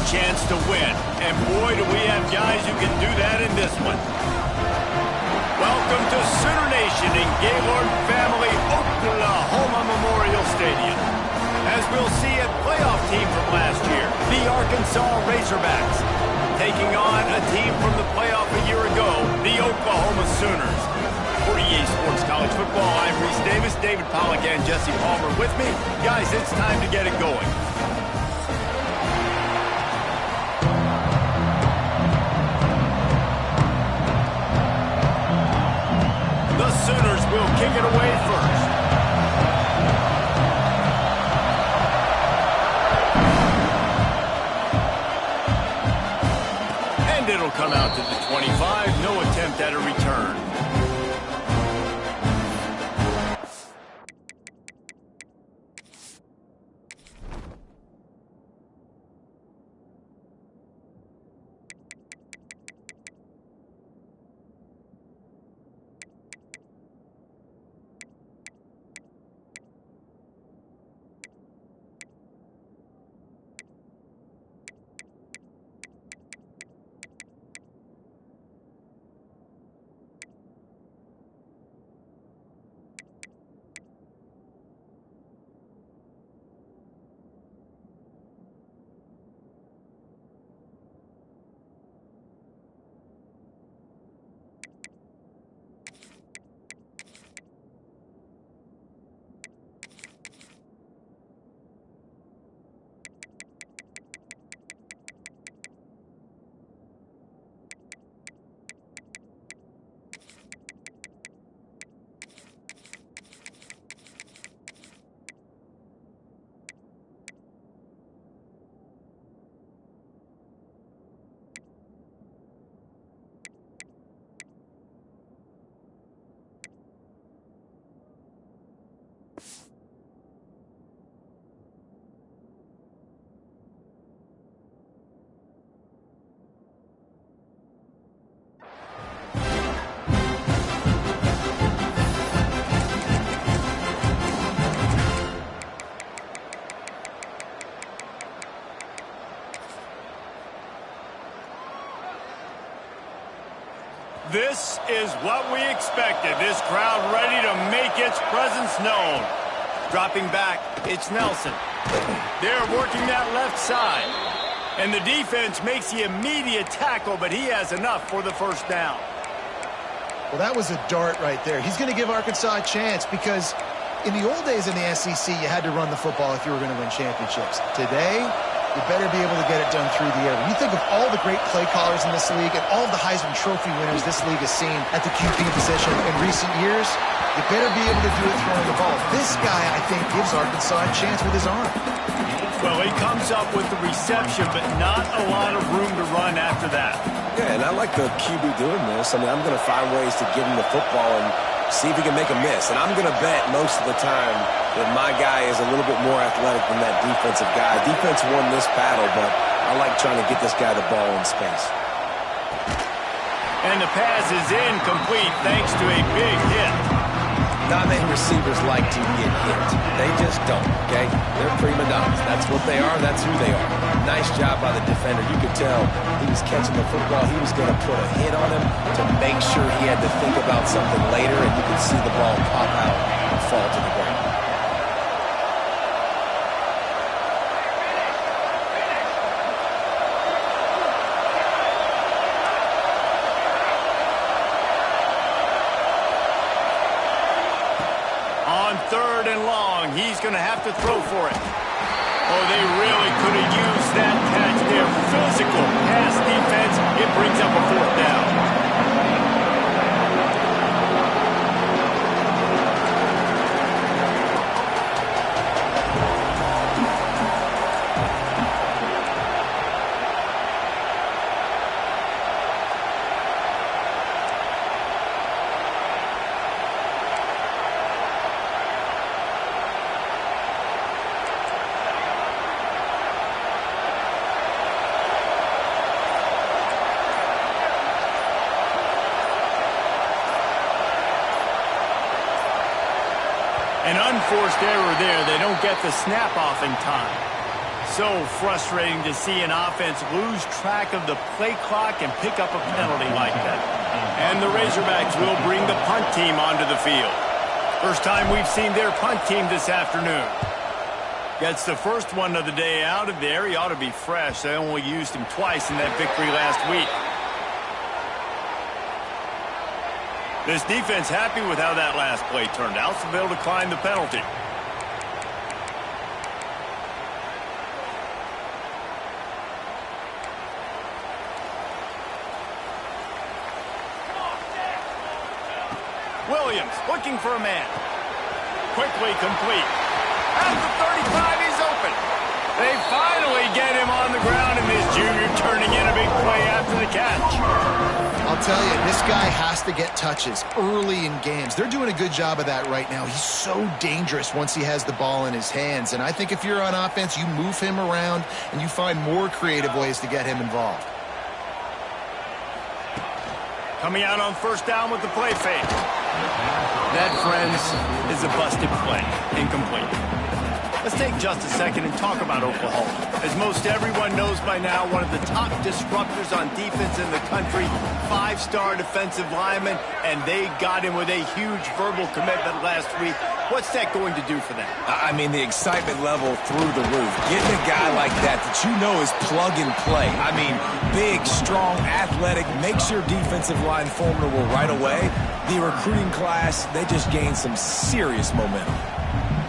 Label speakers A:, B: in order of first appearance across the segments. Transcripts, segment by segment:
A: chance to win. And boy, do we have guys who can do that in this one. Welcome to Sooner Nation in Gaylord Family Oklahoma Memorial Stadium. As we'll see a playoff team from last year, the Arkansas Razorbacks, taking on a team from the playoff a year ago, the Oklahoma Sooners. For EA Sports College Football, I'm Reese Davis, David Pollack, and Jesse Palmer with me. Guys, it's time to get it going. The Sooners will kick it away first. And it'll come out to the 25. No attempt at a return. This is what we expected. This crowd ready to make its presence known. Dropping back, it's Nelson. They're working that left side. And the defense makes the immediate tackle, but he has enough for the first down.
B: Well, that was a dart right there. He's going to give Arkansas a chance because in the old days in the SEC, you had to run the football if you were going to win championships. Today, you better be able to get it done through the air. When you think of all the great play callers in this league and all of the Heisman Trophy winners this league has seen at the QB position in recent years, you better be able to do it throwing the ball. This guy, I think, gives Arkansas a chance with his arm.
A: Well, he comes up with the reception, but not a lot of room to run after that.
C: Yeah, and I like the QB doing this. I mean, I'm going to find ways to give him the football and see if he can make a miss. And I'm going to bet most of the time that my guy is a little bit more athletic than that defensive guy. Defense won this battle, but I like trying to get this guy the ball in space.
A: And the pass is incomplete thanks to a big hit.
C: Not many receivers like to get hit. They just don't, okay? They're prima donnas. That's what they are. That's who they are. Nice job by the defender. You could tell he was catching the football. He was going to put a hit on him to make sure he had to think about something later, and you could see the ball pop out and fall to the ground.
A: Third and long. He's going to have to throw for it. Oh, they really could have used that catch there. Physical pass defense. It brings up a fourth down. An unforced error there. They don't get the snap off in time. So frustrating to see an offense lose track of the play clock and pick up a penalty like that. And the Razorbacks will bring the punt team onto the field. First time we've seen their punt team this afternoon. Gets the first one of the day out of there. He ought to be fresh. They only used him twice in that victory last week. This defense happy with how that last play turned out, so they'll decline the penalty. Williams looking for a man. Quickly complete. At the 35, he's open. They finally get him on the ground, and this junior turning in a big play after the catch.
B: I'll tell you, this guy has to get touches early in games. They're doing a good job of that right now. He's so dangerous once he has the ball in his hands. And I think if you're on offense, you move him around and you find more creative ways to get him involved.
A: Coming out on first down with the play fake. That, friends, is a busted play. Incomplete. Let's take just a second and talk about Oklahoma. As most everyone knows by now, one of the top disruptors on defense in the country, 5-star defensive lineman, and they got him with a huge verbal commitment last week. What's that going to do for them?
C: I mean, the excitement level through the roof. Getting a guy like that you know is plug and play. I mean, big, strong, athletic, makes your defensive line formidable right away. The recruiting class, they just gained some serious momentum.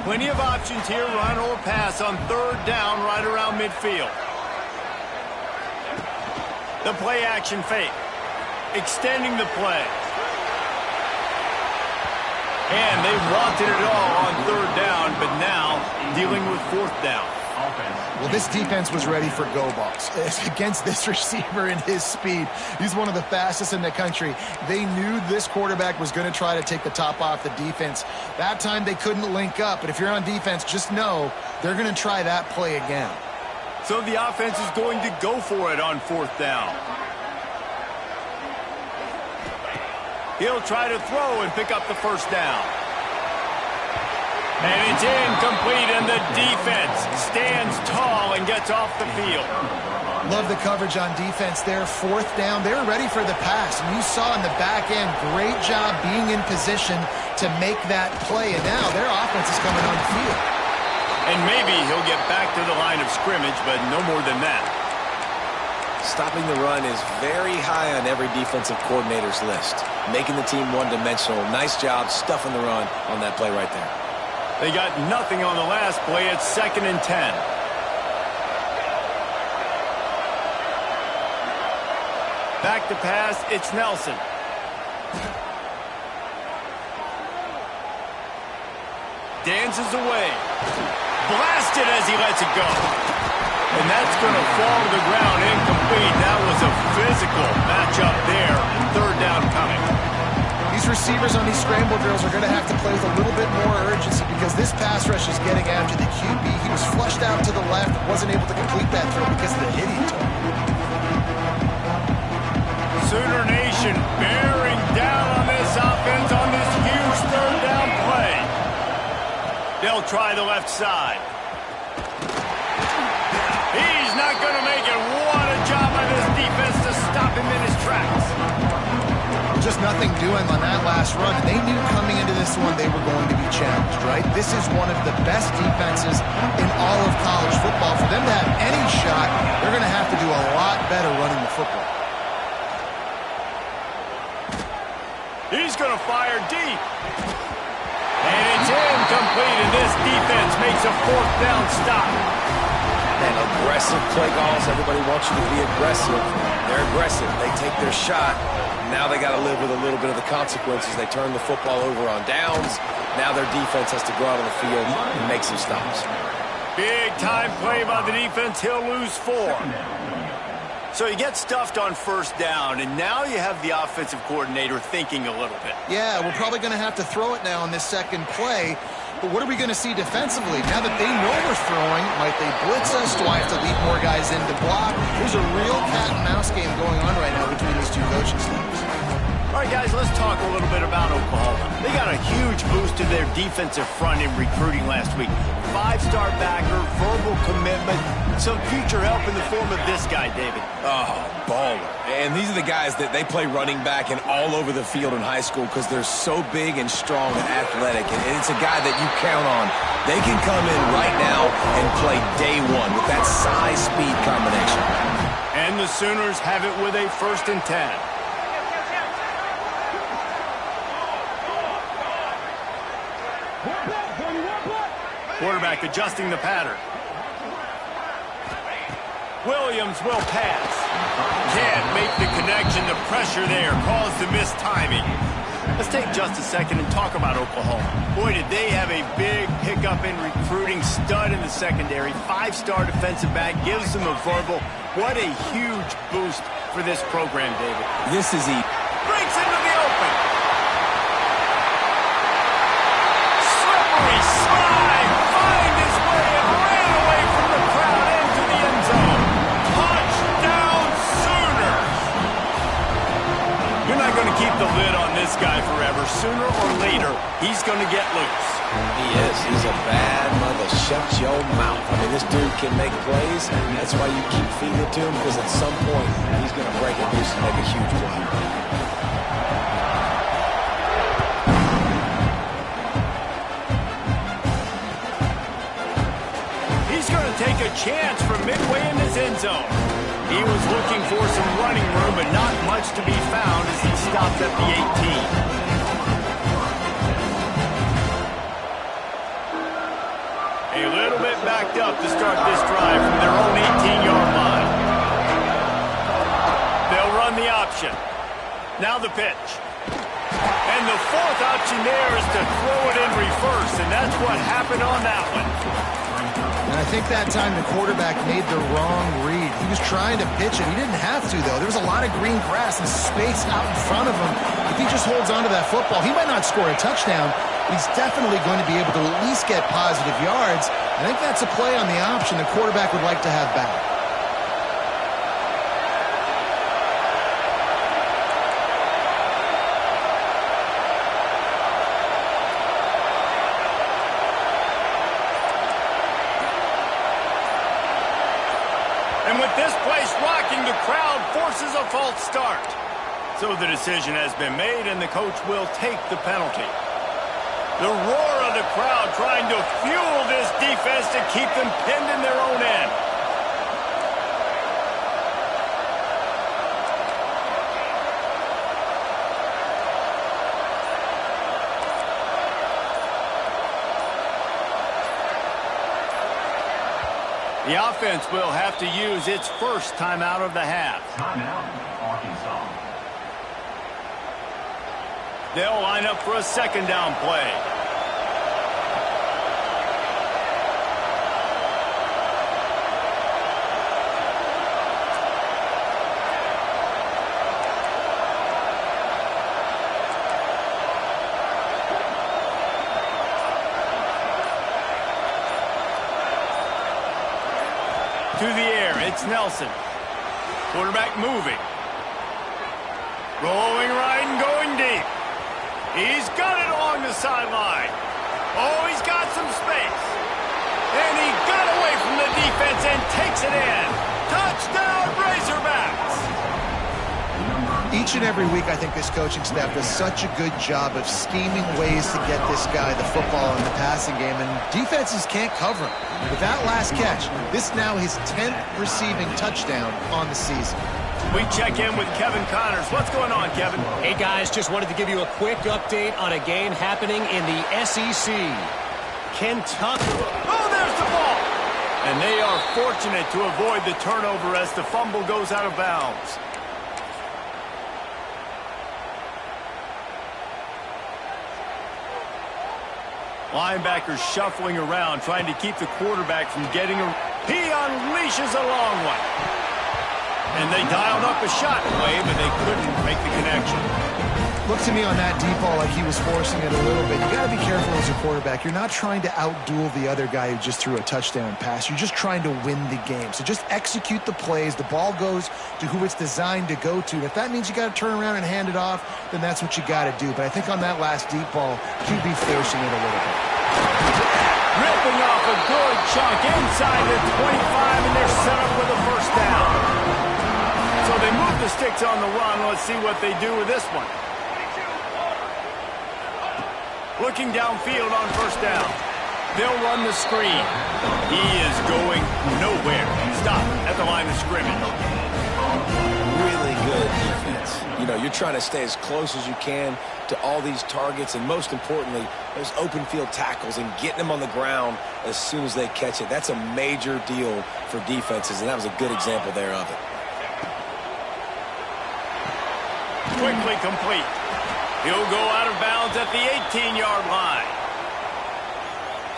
A: Plenty of options here, run or pass on third down right around midfield. The play action fake. Extending the play. And they wanted it all on third down, but now dealing with fourth down.
B: Well, this defense was ready for go balls. Against this receiver and his speed, he's one of the fastest in the country. They knew this quarterback was going to try to take the top off the defense. That time they couldn't link up, but if you're on defense, just know they're going to try that play again.
A: So the offense is going to go for it on fourth down. He'll try to throw and pick up the first down. And it's incomplete, and the defense stands tall and gets off the field.
B: Love the coverage on defense there. Fourth down, they were ready for the pass. And you saw in the back end, great job being in position to make that play. And now their offense is coming on the field.
A: And maybe he'll get back to the line of scrimmage, but no more than that.
C: Stopping the run is very high on every defensive coordinator's list. Making the team one-dimensional. Nice job stuffing the run on that play right there.
A: They got nothing on the last play. It's 2nd and 10. Back to pass. It's Nelson. Dances away. Blasted as he lets it go. And that's going to fall to the ground incomplete. That was a physical matchup there. Third down coming.
B: These receivers on these scramble drills are going to have to play with a little bit more urgency because this pass rush is getting after the QB. He was flushed out to the left, wasn't able to complete that throw because of the hit he took.
A: Sooner Nation bearing down on this offense on this huge third down play. They'll try the left side. He's not going to make it. What a job by this defense to stop him in his tracks.
B: Just nothing doing on that last run. They knew coming into this one they were going to be challenged, right? This is one of the best defenses in all of college football. For them to have any shot, they're going to have to do a lot better running the football.
A: He's going to fire deep. And it's incomplete, and this defense makes a fourth down stop.
C: And aggressive play calls. Everybody wants you to be aggressive. They're aggressive. They take their shot. Now they got to live with a little bit of the consequences. They turn the football over on downs. Now their defense has to go out on the field and make some stops.
A: Big time play by the defense. He'll lose 4. So you get stuffed on first down, and now you have the offensive coordinator thinking a little bit.
B: Yeah, we're probably going to have to throw it now on this second play. But what are we going to see defensively? Now that they know we're throwing, might they blitz us? Do I have to leave more guys in to block? There's a real cat and mouse game going on right now between these two coaching staffs.
A: All right, guys, let's talk a little bit about Oklahoma. They got a huge boost to their defensive front in recruiting last week. five-star backer, verbal commitment, some future help in the form of this guy, David.
C: Oh, baller. And these are the guys that they play running back and all over the field in high school because they're so big and strong and athletic. And it's a guy that you count on. They can come in right now and play day one with that size-speed combination.
A: And the Sooners have it with a 1st and 10. Quarterback adjusting the pattern. Williams will pass. Can't make the connection. The pressure there caused the missed timing. Let's take just a second and talk about Oklahoma. Boy, did they have a big pickup in recruiting. Stud in the secondary. 5-star defensive back. Gives them a verbal. What a huge boost for this program, David.
C: This is
A: Breaks into the open. Slippery slide. Find his way and ran away from the crowd into the end zone. Touchdown, Sooners. You're not going to keep the lid on this guy forever. Sooner or later, he's going to get loose.
C: He is. He's a bad mother. Shut your mouth. I mean, this dude can make plays, and that's why you keep feeding it to him, because at some point, he's going to break it loose and make a huge play.
A: He's going to take a chance from midway in his end zone. He was looking for some running room, but not much to be found as he stopped at the 18. A little bit backed up to start this drive from their own 18-yard line. They'll run the option. Now the pitch. And the 4th option there is to throw it in reverse, and that's what happened on that one.
B: And I think that time the quarterback made the wrong read. He was trying to pitch it. He didn't have to, though. There was a lot of green grass and space out in front of him. If he just holds on to that football, he might not score a touchdown, but he's definitely going to be able to at least get positive yards. I think that's a play on the option the quarterback would like to have back.
A: And with this place rocking, the crowd forces a false start. So the decision has been made, and the coach will take the penalty. The roar of the crowd trying to fuel this defense to keep them pinned in their own end. The offense will have to use its first timeout of the half.
D: Timeout, Arkansas.
A: They'll line up for a 2nd down play. To the air, it's Nelson. Quarterback moving. Rolling right and going deep. He's got it along the sideline. Oh, he's got some space. And he got away from the defense and takes it in. Touchdown, Razorbacks!
B: Each and every week, I think this coaching staff does such a good job of scheming ways to get this guy the football in the passing game, and defenses can't cover him. With that last catch, this now his 10th receiving touchdown on the season.
A: We check in with Kevin Connors. What's going on, Kevin?
E: Hey, guys, just wanted to give you a quick update on a game happening in the SEC. Kentucky.
A: Oh, there's the ball! And they are fortunate to avoid the turnover as the fumble goes out of bounds. Linebackers shuffling around, trying to keep the quarterback from getting a... He unleashes a long one. And they dialed up a shot play, but they couldn't make the connection.
B: Looked to me on that deep ball like he was forcing it a little bit. You got to be careful as a quarterback. You're not trying to outduel the other guy who just threw a touchdown pass. You're just trying to win the game. So just execute the plays. The ball goes to who it's designed to go to. If that means you got to turn around and hand it off, then that's what you got to do. But I think on that last deep ball, he'd be forcing it a little bit.
A: Ripping off a good chunk inside the 25, and they're set up with a first down. So they move the sticks on the run. Let's see what they do with this one. Looking downfield on first down. They'll run the screen. He is going nowhere. Stop at the line of scrimmage.
C: Really good defense. You know, you're trying to stay as close as you can to all these targets, and most importantly, those open field tackles and getting them on the ground as soon as they catch it. That's a major deal for defenses, and that was a good example there of it.
A: Quickly complete. He'll go out of bounds at the 18-yard line.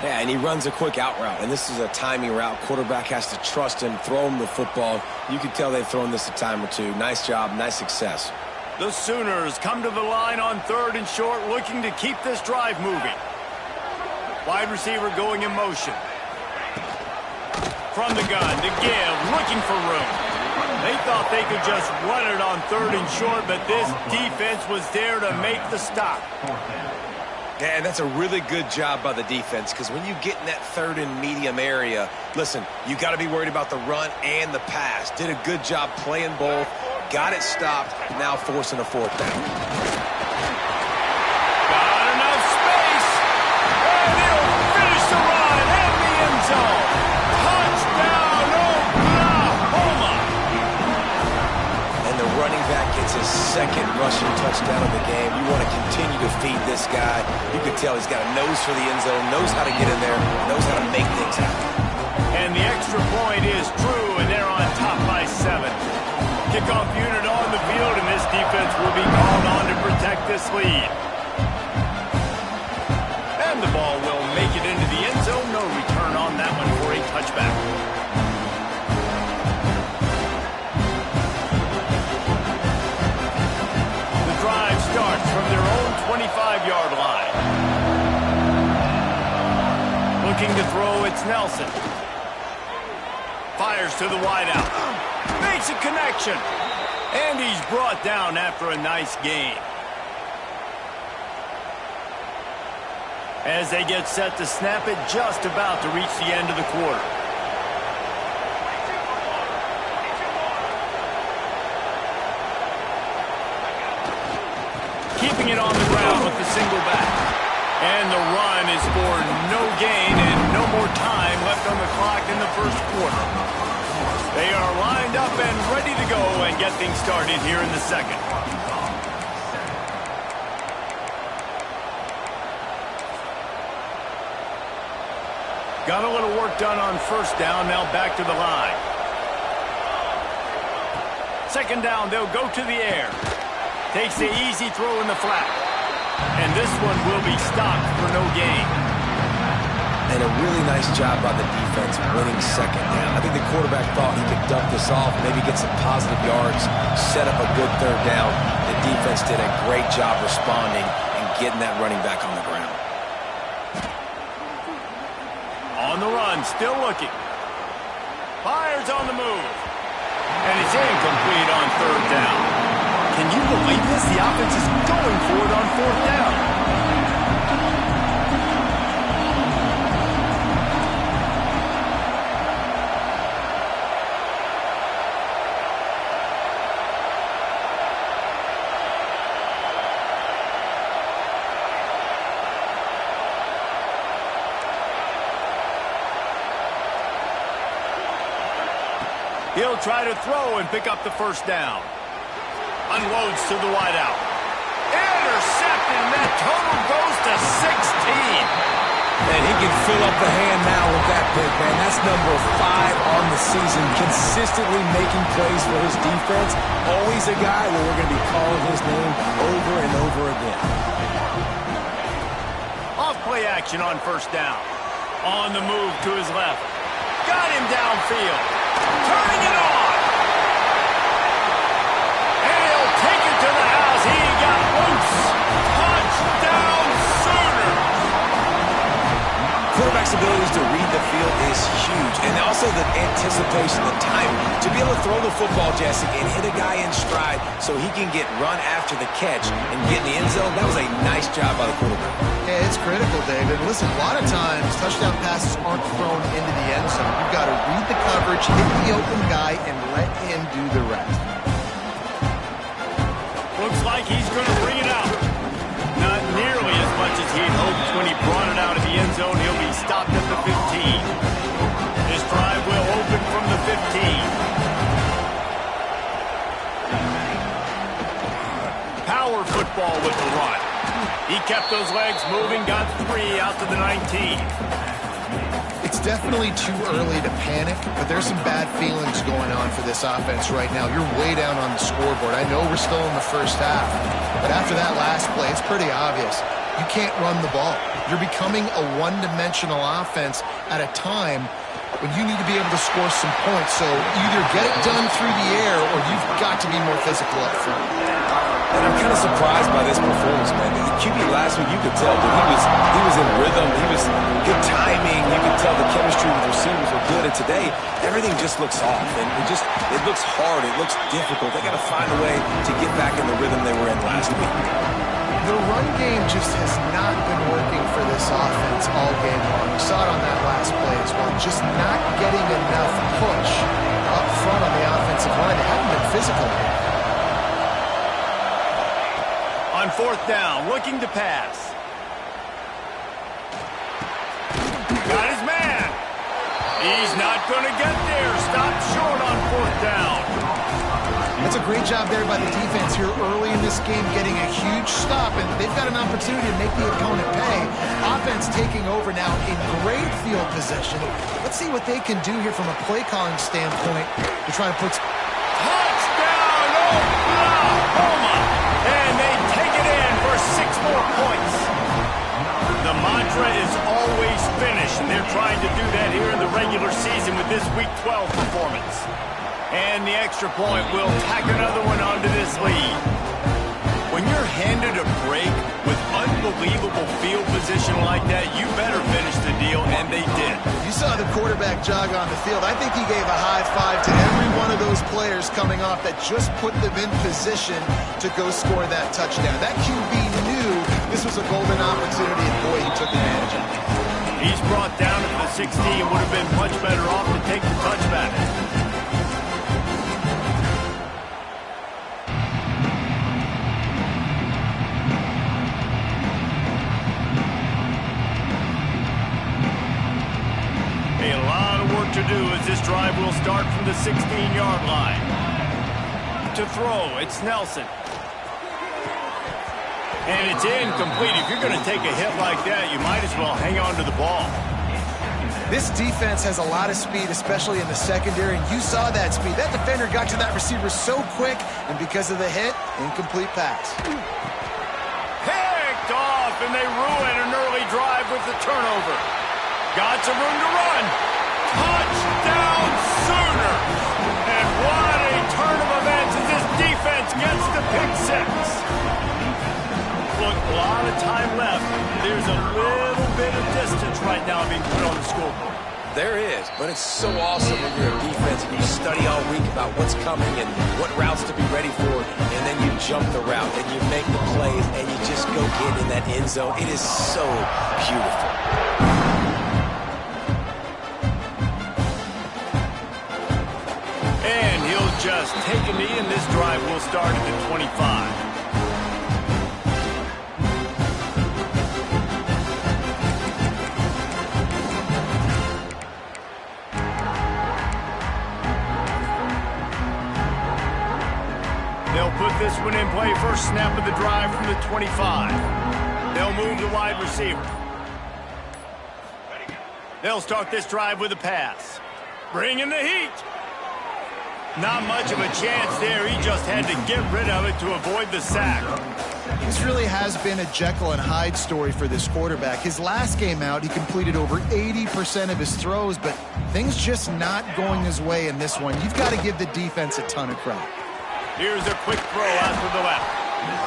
C: Yeah, and he runs a quick out route, and this is a timing route. Quarterback has to trust him, throw him the football. You can tell they've thrown this a time or two. Nice job, nice success.
A: The Sooners come to the line on 3rd and short, looking to keep this drive moving. Wide receiver going in motion. From the gun to give, looking for room. They thought they could just run it on 3rd and short, but this defense was there to make the stop.
C: Yeah, and that's a really good job by the defense, because when you get in that 3rd and medium area, listen, you got to be worried about the run and the pass. Did a good job playing both, got it stopped, now forcing a 4th down.
A: Got enough space, and he'll finish the run in the end zone. Touchdown, Oklahoma!
C: And the running back gets his 2nd rushing touchdown of the game. You want to continue to feed this guy. You can tell he's got a nose for the end zone, knows how to get in there, knows how to make things happen.
A: And the extra point is true, and they're on top by 7. Kickoff unit on the field, and this defense will be called on to protect this lead. And the ball will make it into the end zone. No return on that one for a touchback. The drive starts from their own 25-yard line. Looking to throw, it's Nelson. Fires to the wideout. Makes a connection. And he's brought down after a nice gain. As they get set to snap it, just about to reach the end of the quarter. Keeping it on the ground with the single back. And the run is for no gain and no more time left on the clock in the first quarter. They are lined up and ready to go and get things started here in the second. Got a little work done on first down, now back to the line. Second down, they'll go to the air. Takes the easy throw in the flat. And this one will be stopped for no gain.
C: And a really nice job by the defense winning second down. I think the quarterback thought he could dump this off, maybe get some positive yards, set up a good 3rd down. The defense did a great job responding and getting that running back on the ground.
A: On the run, still looking. Fires on the move. And it's incomplete on 3rd down. Can you believe this? The offense is going for it on 4th down. He'll try to throw and pick up the first down. Unloads to the wideout. Intercepted, and that total goes to 16.
C: And he can fill up the hand now with that pick, man. That's number 5 on the season, consistently making plays for his defense. Always a guy where we're going to be calling his name over and over again.
A: Off play action on first down. On the move to his left. Got him downfield. Turning it on. And he'll take it to the house. He got loose. Touchdown, Sooners.
C: Quarterback's abilities to read the field is huge. huge. And also the anticipation, the timing. To be able to throw the football, Jesse, and hit a guy in stride so he can get run after the catch and get in the end zone, that was a nice job by the quarterback.
B: Yeah, it's critical, David. Listen, a lot of times touchdown passes aren't thrown into the end zone. You've got to read the coverage, hit the open guy, and let him do the rest.
A: Looks like he's going to bring it out. Not nearly as much as he had hoped when he brought it out of the end zone. He'll be stopped at the 15. This drive will open from the 15. Power football with the run. He kept those legs moving, got 3 out to the 19.
B: It's definitely too early to panic, but there's some bad feelings going on for this offense right now. You're way down on the scoreboard. I know we're still in the first half, but after that last play, it's pretty obvious. You can't run the ball. You're becoming a one-dimensional offense at a time when you need to be able to score some points. So either get it done through the air or you've got to be more physical up front.
C: And I'm kind of surprised by this performance, man. The QB last week, you could tell that he was in rhythm. He was good timing. You could tell the chemistry with receivers were good. And today, everything just looks off. And it looks hard. It looks difficult. They got to find a way to get back in the rhythm they were in last week.
B: The run game just has not been working for this offense all game long. We saw it on that last play as well. Just not getting enough push up front on the offensive line. They haven't been physical.
A: On 4th down, looking to pass. Got his man. He's not going to get there. Stopped short on 4th down.
B: That's a great job there by the defense here early in this game, getting a huge stop, and they've got an opportunity to make the opponent pay. Offense taking over now in great field position. Let's see what they can do here from a play-calling standpoint to try to put...
A: Touchdown, Oklahoma! And they take it in for 6 more points. The mantra is always finish, and they're trying to do that here in the regular season with this Week 12 performance. And the extra point will tack another one onto this lead. When you're handed a break with unbelievable field position like that, you better finish the deal, and they did.
B: You saw the quarterback jog on the field. I think he gave a high five to every one of those players coming off that just put them in position to go score that touchdown. That QB knew this was a golden opportunity, and boy, he took advantage of it.
A: He's brought down to the 16. Would have been much better off to take the touchback. To do as this drive will start from the 16-yard line. To throw, it's Nelson. And it's incomplete. If you're going to take a hit like that, you might as well hang on to the ball.
B: This defense has a lot of speed, especially in the secondary, and you saw that speed. That defender got to that receiver so quick, and because of the hit, incomplete pass.
A: Picked off, and they ruin an early drive with the turnover. Got some room to run. Touchdown Sooners! And what a turn of events as this defense gets the pick 6. Look, a lot of time left. There's a little bit of distance right now being put on the scoreboard.
C: There is, but it's so awesome when you're a defense and you study all week about what's coming and what routes to be ready for, and then you jump the route and you make the plays and you just go get in that end zone. It is so beautiful.
A: Just take a knee, and this drive will start at the 25. They'll put this one in play. First snap of the drive from the 25. They'll move the wide receiver. They'll start this drive with a pass. Bring in the heat. Not much of a chance there. He just had to get rid of it to avoid the sack.
B: This really has been a Jekyll and Hyde story for this quarterback. His last game out, he completed over 80% of his throws, but things just not going his way in this one. You've got to give the defense a ton of credit.
A: Here's a quick throw out to the left.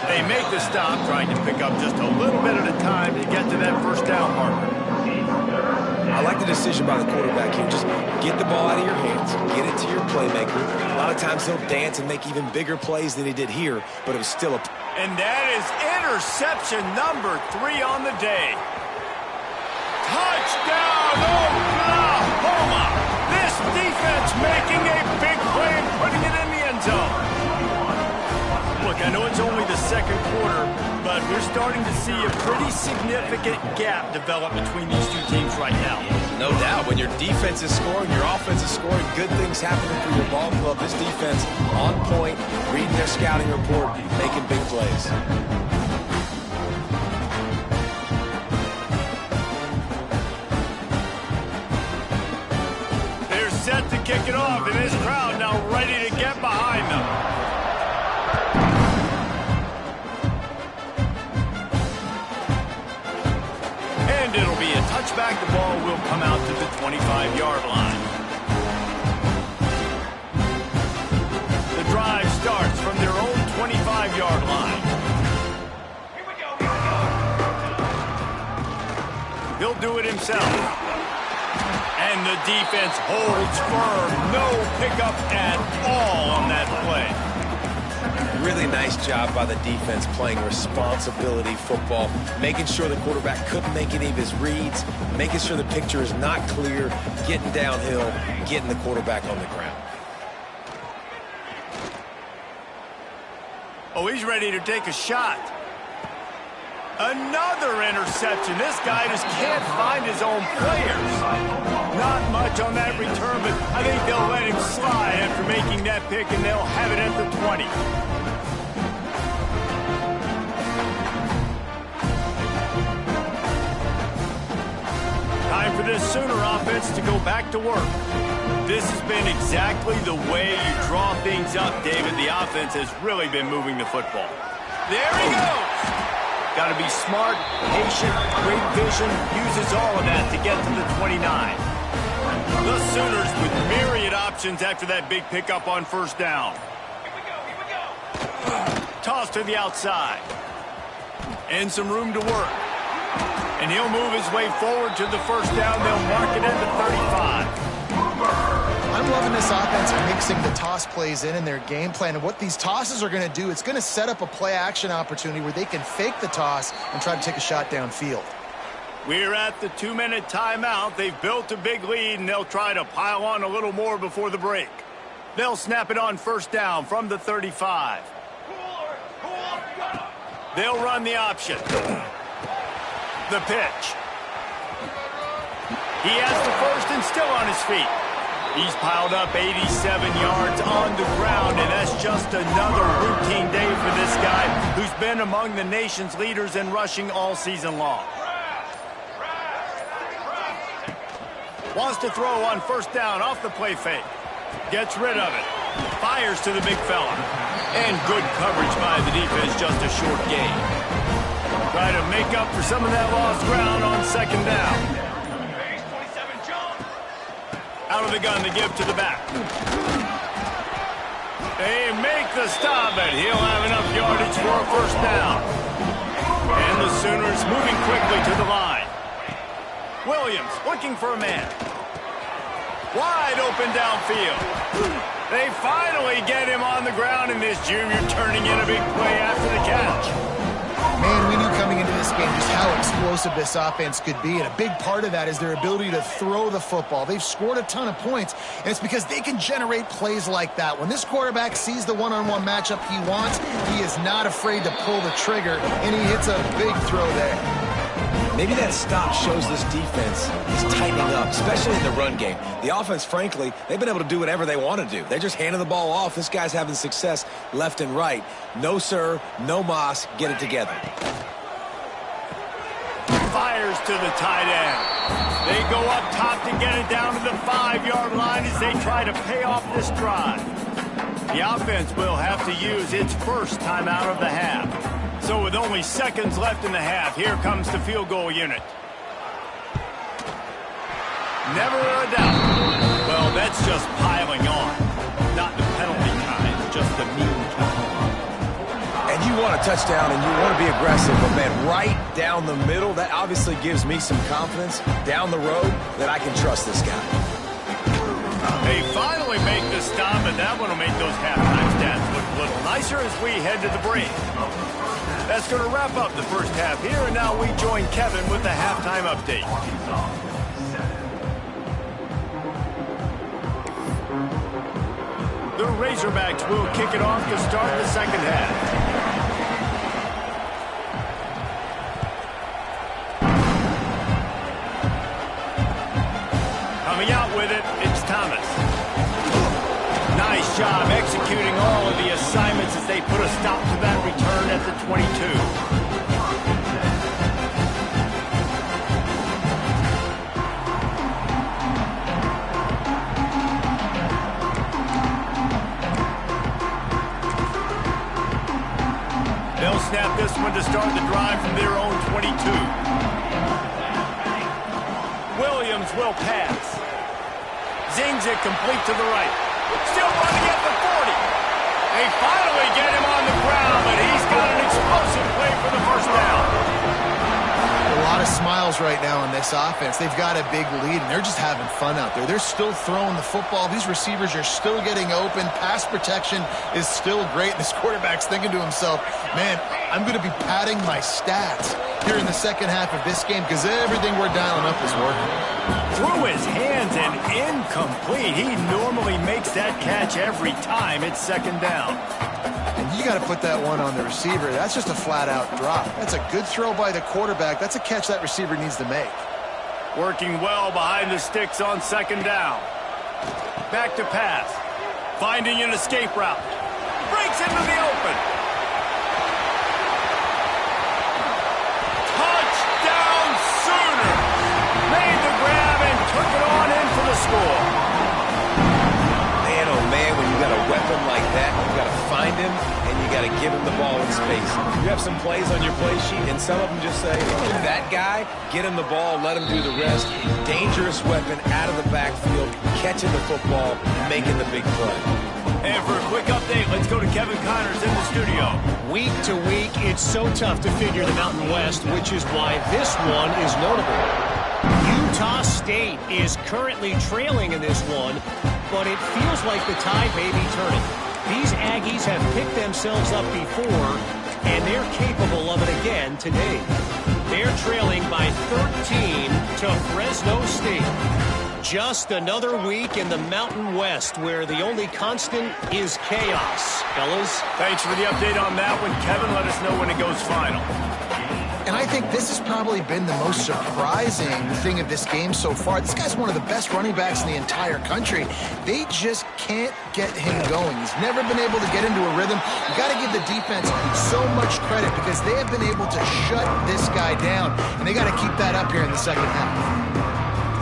A: They make the stop, trying to pick up just a little bit at a time to get to that first down marker.
C: I like the decision by the quarterback here. Just get the ball out of your hands, get it to your playmaker. A lot of times he'll dance and make even bigger plays than he did here, but it was still a...
A: And that is interception number 3 on the day. Touchdown, Oklahoma! This defense making a big play and putting it in the end zone. Look, I know it's only the second quarter, but we're starting to see a pretty significant gap develop between these two teams right now.
C: No doubt. When your defense is scoring, your offense is scoring, good things happening for your ball club. This defense on point, reading their scouting report, making big plays.
A: They're set to kick it off, and this crowd now ready to get behind them. And it'll be a touchback. The ball will come out to the 25-yard line. The drive starts from their own 25-yard line.
D: Here we go, here we go.
A: He'll do it himself. And the defense holds firm. No pickup at all on that play.
C: Really nice job by the defense playing responsibility football, making sure the quarterback couldn't make any of his reads, making sure the picture is not clear, getting downhill, getting the quarterback on the ground.
A: Oh, he's ready to take a shot. Another interception. This guy just can't find his own players. Not much on that return, but I think they'll let him slide after making that pick, and they'll have it at the 20. Time for this Sooner offense to go back to work. This has been exactly the way you draw things up, David. The offense has really been moving the football. There he goes. Got to be smart, patient, great vision, uses all of that to get to the 29. The Sooners with myriad options after that big pickup on first down.
D: Here we go, here we go.
A: Toss to the outside. And some room to work. And he'll move his way forward to the first down. They'll mark it at the 35.
B: I'm loving this offense mixing the toss plays in their game plan. And what these tosses are going to do, it's going to set up a play-action opportunity where they can fake the toss and try to take a shot downfield.
A: We're at the 2-minute timeout. They've built a big lead, and they'll try to pile on a little more before the break. They'll snap it on first down from the 35. They'll run the option. The pitch. He has the first and still on his feet. He's piled up 87 yards on the ground, and that's just another routine day for this guy who's been among the nation's leaders in rushing all season long. Wants to throw on first down off the play fake. Gets rid of it. Fires to the big fella. And good coverage by the defense, just a short gain. Try to make up for some of that lost ground on second down. Out of the gun to give to the back. They make the stop, and he'll have enough yardage for a first down. And the Sooners moving quickly to the line. Williams looking for a man. Wide open downfield. They finally get him on the ground, and this junior turning in a big play after the catch.
B: Man, we knew coming into this game just how explosive this offense could be, and a big part of that is their ability to throw the football. They've scored a ton of points, and it's because they can generate plays like that. When this quarterback sees the one-on-one matchup he wants, he is not afraid to pull the trigger, and he hits a big throw there.
C: Maybe that stop shows this defense is tightening up, especially in the run game. The offense, frankly, they've been able to do whatever they want to do. They're just handing the ball off. This guy's having success left and right. No, sir, no mas. Get it together.
A: Fires to the tight end. They go up top to get it down to the 5-yard line as they try to pay off this drive. The offense will have to use its first timeout of the half. So with only seconds left in the half, here comes the field goal unit. Never a doubt. Well, that's just piling on. Not the penalty kind, just the mean kind.
C: And you want a touchdown and you want to be aggressive, but, man, right down the middle, that obviously gives me some confidence down the road that I can trust this guy.
A: They finally make the stop, and that one will make those halftime stats look a little nicer as we head to the break. That's going to wrap up the first half here, and now we join Kevin with the halftime update. The Razorbacks will kick it off to start the second half. Coming out with it, it's Thomas. Nice job executing all of the assignments as they put a stop to that return at the 22. They'll snap this one to start the drive from their own 22. Williams will pass. Zings it complete to the right. Still running at the 40. They finally get him on the ground, but he's got an explosive play for the first down.
B: A lot of smiles right now on this offense. They've got a big lead, and they're just having fun out there. They're still throwing the football. These receivers are still getting open. Pass protection is still great. This quarterback's thinking to himself, man, I'm going to be padding my stats here in the second half of this game because everything we're dialing up is working.
A: Through his hands and incomplete. He normally makes that catch every time it's second down.
B: And you got to put that one on the receiver. That's just a flat-out drop. That's a good throw by the quarterback. That's a catch that receiver needs to make.
A: Working well behind the sticks on second down. Back to pass. Finding an escape route. Breaks into the open. Touchdown Sooners! Made the grab and took it on in for the score.
C: Man, oh man, when you got a weapon like that, you got to find him and you got to give him the ball in space. You have some plays on your play sheet, and some of them just say, that guy, get him the ball, let him do the rest. Dangerous weapon out of the backfield, catching the football, making the big play.
A: And for a quick update, let's go to Kevin Connors in the studio.
E: Week to week, it's so tough to figure the Mountain West, which is why this one is notable. Utah State is currently trailing in this one, but it feels like the tide may be turning. These Aggies have picked themselves up before, and they're capable of it again today. They're trailing by 13 to Fresno State. Just another week in the Mountain West where the only constant is chaos. Fellas?
A: Thanks for the update on that one. Kevin, let us know when it goes final.
B: And I think this has probably been the most surprising thing of this game so far. This guy's one of the best running backs in the entire country. They just can't get him going. He's never been able to get into a rhythm. You got to give the defense so much credit because they have been able to shut this guy down, and they got to keep that up here in the second half.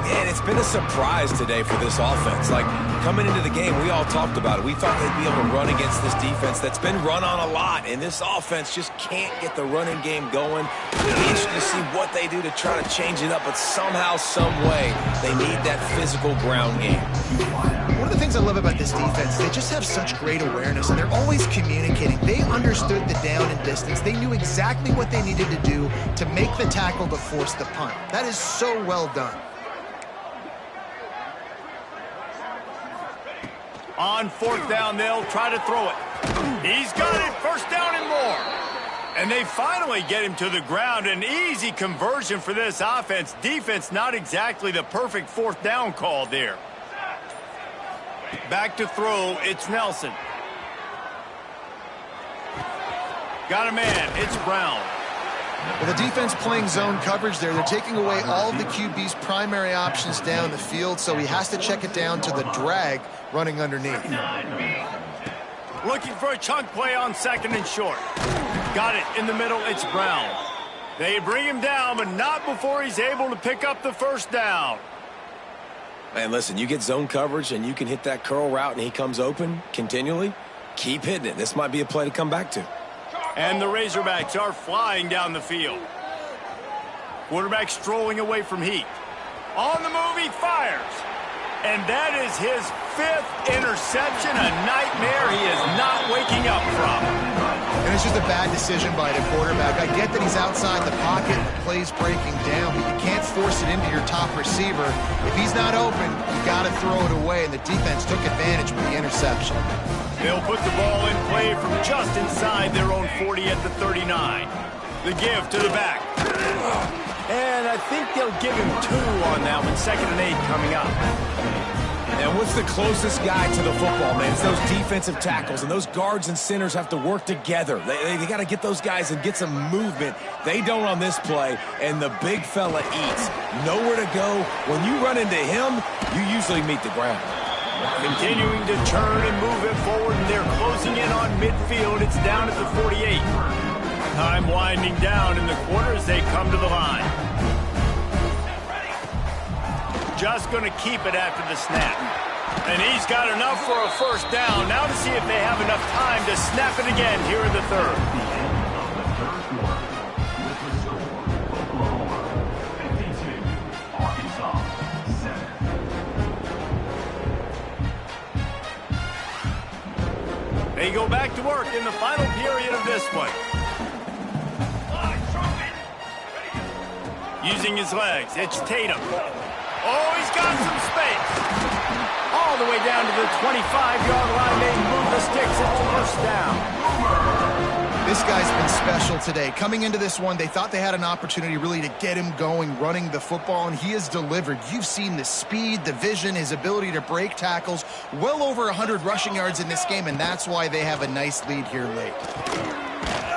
C: And it's been a surprise today for this offense. Like, coming into the game, we all talked about it. We thought they'd be able to run against this defense that's been run on a lot, and this offense just can't get the running game going. It'll be interesting to see what they do to try to change it up, but somehow, some way, they need that physical ground game.
B: One of the things I love about this defense, they just have such great awareness, and they're always communicating. They understood the down and distance. They knew exactly what they needed to do to make the tackle to force the punt. That is so well done.
A: On fourth down, they'll try to throw it. He's got it, first down and more. And they finally get him to the ground. An easy conversion for this offense. Defense, not exactly the perfect fourth down call there. Back to throw, it's Nelson. Got a man, it's Brown.
B: Well, the defense playing zone coverage there. They're taking away all of the QB's primary options down the field, so he has to check it down to the drag running underneath.
A: Looking for a chunk play on second and short. Got it in the middle, it's Brown. They bring him down, but not before he's able to pick up the first down.
C: Man, listen, you get zone coverage and you can hit that curl route and he comes open continually, keep hitting it. This might be a play to come back to.
A: And the Razorbacks are flying down the field. Quarterback strolling away from heat. On the move, he fires. And that is his 5th interception, a nightmare he is not waking up from.
B: And as was just a bad decision by the quarterback. I get that he's outside the pocket, the play's breaking down, but you can't force it into your top receiver. If he's not open, you got to throw it away, and the defense took advantage with the interception.
A: They'll put the ball in play from just inside their own 40 at the 39. The give to the back. And I think they'll give him 2 on that one. 2nd and 8 coming up.
C: And what's the closest guy to the football, man? It's those defensive tackles, and those guards and centers have to work together. They got to get those guys and get some movement. They don't on this play, and the big fella eats. Nowhere to go. When you run into him, you usually meet the ground.
A: Continuing to turn and move it forward, and they're closing in on midfield. It's down at the 48. Time winding down in the quarter as they come to the line. Just going to keep it after the snap. And he's got enough for a first down. Now to see if they have enough time to snap it again here in the third. They go back to work in the final period of this one. Using his legs, it's Tatum. Oh, he's got some space. All the way down to the 25-yard line. They move the sticks. It's a first down.
B: This guy's been special today. Coming into this one, they thought they had an opportunity really to get him going, running the football, and he has delivered. You've seen the speed, the vision, his ability to break tackles. Well over 100 rushing yards in this game, and that's why they have a nice lead here late.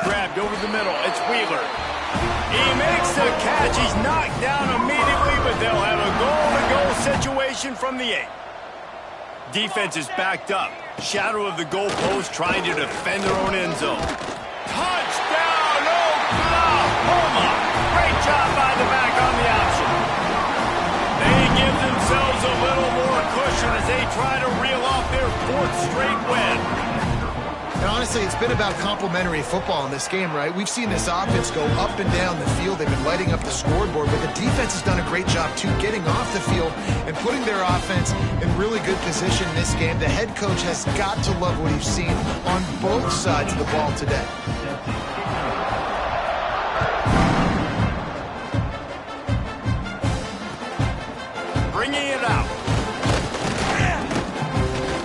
A: Grabbed over the middle. It's Wheeler. He makes the catch. He's knocked down immediately, but they'll have a goal-to-goal situation from the 8. Defense is backed up. Shadow of the goalpost trying to defend their own end zone. Touchdown, Oklahoma! Great job by the back on the option. They give themselves a little more cushion as they try to reel off their 4th straight win.
B: And honestly, it's been about complementary football in this game, right? We've seen this offense go up and down the field. They've been lighting up the scoreboard, but the defense has done a great job, too, getting off the field and putting their offense in really good position in this game. The head coach has got to love what he's seen on both sides of the ball today.
A: Bringing it out.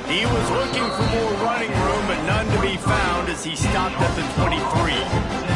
A: He was looking for more running room, but none to be found as he stopped at the 23.